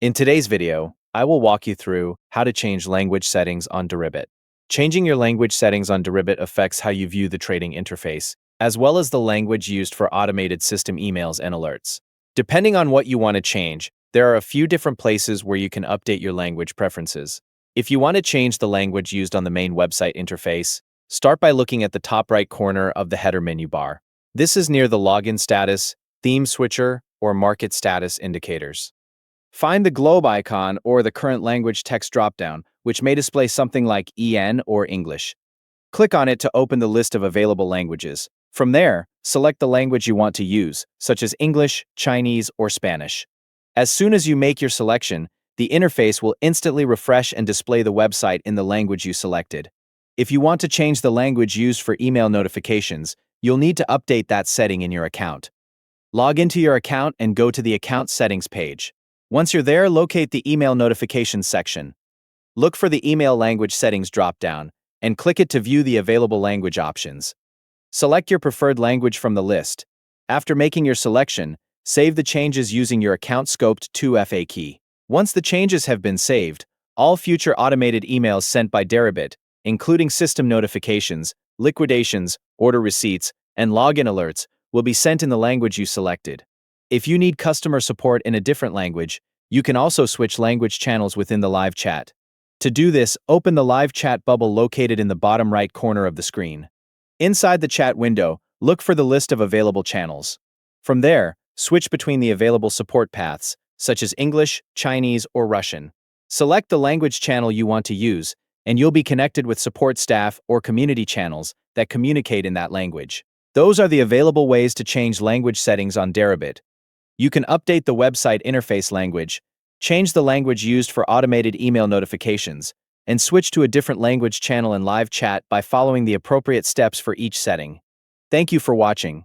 In today's video, I will walk you through how to change language settings on Deribit. Changing your language settings on Deribit affects how you view the trading interface, as well as the language used for automated system emails and alerts. Depending on what you want to change, there are a few different places where you can update your language preferences. If you want to change the language used on the main website interface, start by looking at the top right corner of the header menu bar. This is near the login status, theme switcher, or market status indicators. Find the globe icon or the current language text dropdown, which may display something like EN or English. Click on it to open the list of available languages. From there, select the language you want to use, such as English, Chinese, or Spanish. As soon as you make your selection, the interface will instantly refresh and display the website in the language you selected. If you want to change the language used for email notifications, you'll need to update that setting in your account. Log into your account and go to the Account Settings page. Once you're there, locate the Email Notifications section. Look for the Email Language Settings dropdown and click it to view the available language options. Select your preferred language from the list. After making your selection, save the changes using your Account Scoped 2FA key. Once the changes have been saved, all future automated emails sent by Deribit, including system notifications, liquidations, order receipts, and login alerts, will be sent in the language you selected. If you need customer support in a different language, you can also switch language channels within the live chat. To do this, open the live chat bubble located in the bottom right corner of the screen. Inside the chat window, look for the list of available channels. From there, switch between the available support paths, such as English, Chinese, or Russian. Select the language channel you want to use, and you'll be connected with support staff or community channels that communicate in that language. Those are the available ways to change language settings on Deribit. You can update the website interface language, change the language used for automated email notifications, and switch to a different language channel in live chat by following the appropriate steps for each setting. Thank you for watching.